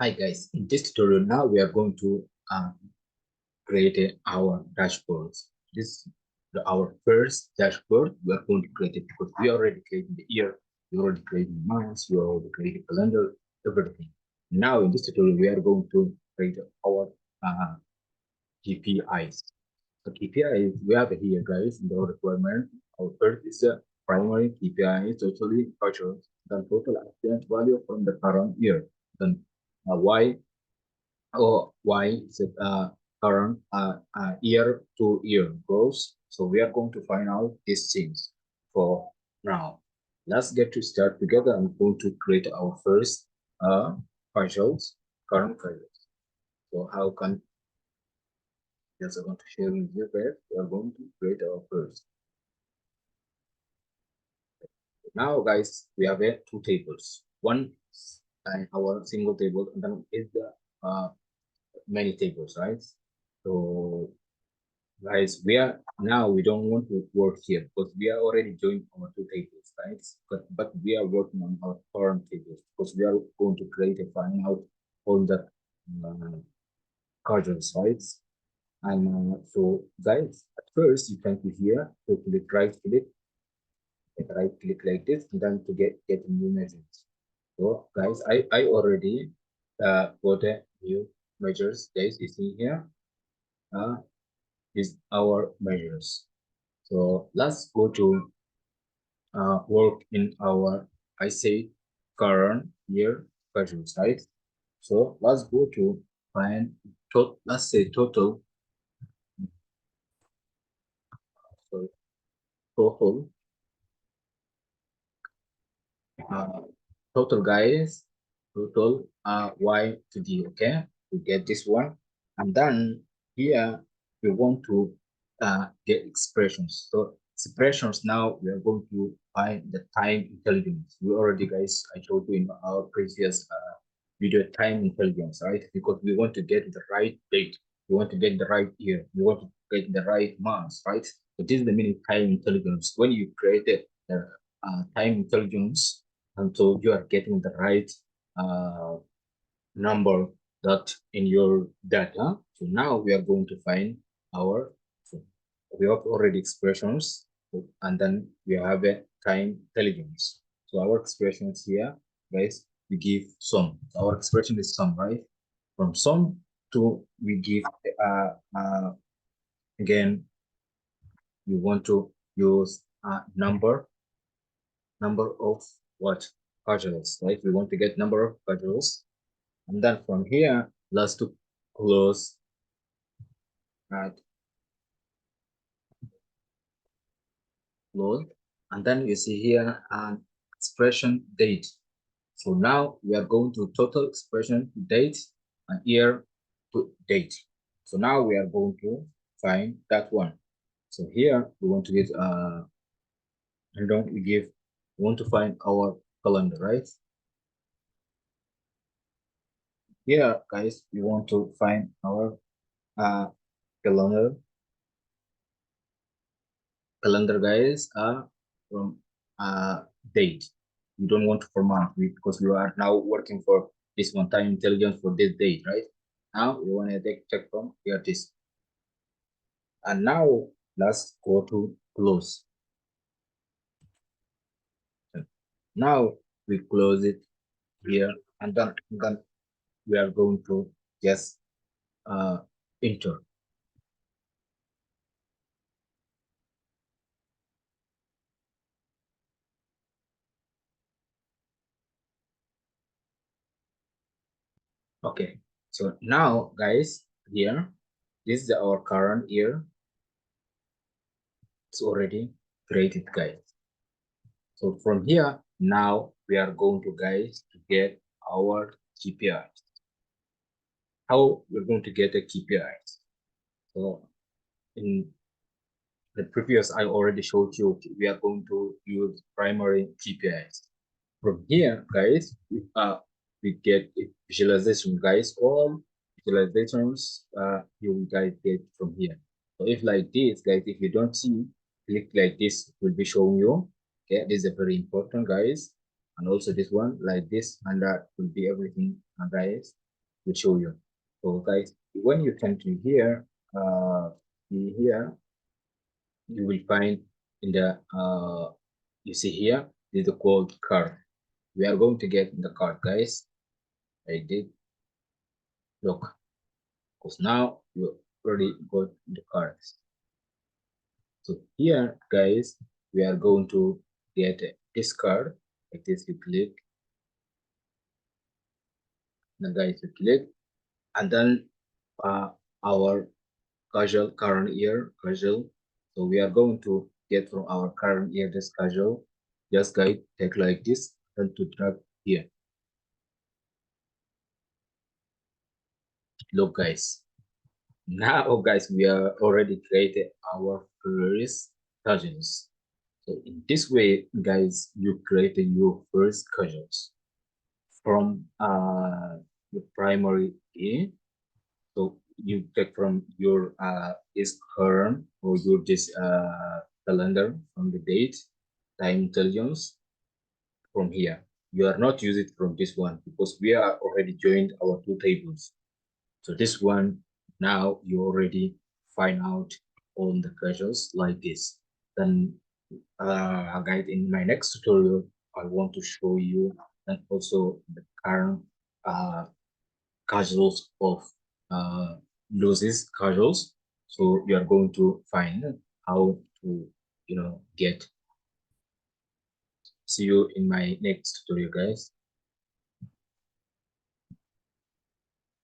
Hi guys, in this tutorial now we are going to create our dashboards. This is our first dashboard. We are going to create it because we already created the year, we already created the months, we already created calendar, everything. Now in this tutorial we are going to create our KPIs. The KPIs we have here guys in the requirement. Our first is a primary KPI, totally partial, then total absence value from the current year. Then Y or Y is it current year to year growth. So we are going to find out these things for now. Let's get to start together. I'm going to create our first financials, current financials. So how can yes, I'm going to share with you guys. We are going to create our first. Now, guys, we have two tables. One is our single table, and then is the many tables, right? So guys, we don't want to work here because we are already joined our two tables, right? But we are working on our current tables because we are going to create a find out all the quadrants, right? And so guys, at first you can click here, so click right click like this, and then to get new measures. So guys, I already got a new measures. Guys, you see here is our measures. So let's go to work in our, I say, current year budget, right? So let's go to find let's say total, so total, uh, total guys, total Y to D, okay? We get this one. And then here we want to get expressions. So expressions now we are going to find the time intelligence. We already guys, I showed you in our previous video time intelligence, right? Because we want to get the right date, we want to get the right year, we want to get the right months, right? So this is the meaning time intelligence. When you create the time intelligence, and so you are getting the right number that in your data. So now we are going to find our, so we have already expressions, and then we have a time intelligence. So our expressions here, guys, we give sum. So our expression is sum, right? From sum to we give again, we want to use a number of what quadrants, right? We want to get number of quadrants, and then from here, let's to close at close, and then you see here an expression date. So now we are going to total expression date and year to date. So now we are going to find that one. So here we want to get and then we want to find our calendar, right? Here, guys, we want to find our calendar. Calendar, guys, from date. We don't want for month because we are now working for this one time intelligence for this date, right? Now we want to check from here this. And now let's go to close. Now we close it here, and then we are going to just enter. Okay, so now guys, here this is our current year. It's already created, guys. So from here now we are going to guys to get our KPIs. How we're going to get the KPIs? So in the previous, I already showed you we are going to use primary KPIs. From here, guys, we get visualization, guys. All visualizations you guys get from here. So if like this, guys, if you don't see, click like this, it will be showing you. Okay, this is a very important, guys. And also this one like this, and that will be everything, guys. will show you. So guys, when you come to here, here you will find in the you see here is the called card. We are going to get the card, guys. I did look because now you already got the cards. So here, guys, we are going to get this card. Like this, you click. Now, guys, you click, and then our casual current year casual. So we are going to get from our current year this casual. Just guys, take like this and to drag here. Look, guys. Now, guys, we are already created our first casuals. So in this way, guys, you created your first casuals from the primary A. So you take from your is current or your this calendar from the date, time intelligence from here. You are not using it from this one because we are already joined our two tables. So this one, now you already find out all the casuals like this. Then guys, in my next tutorial, I want to show you and also the current casuals of loses casuals. So you are going to find how to get. See you in my next tutorial, guys.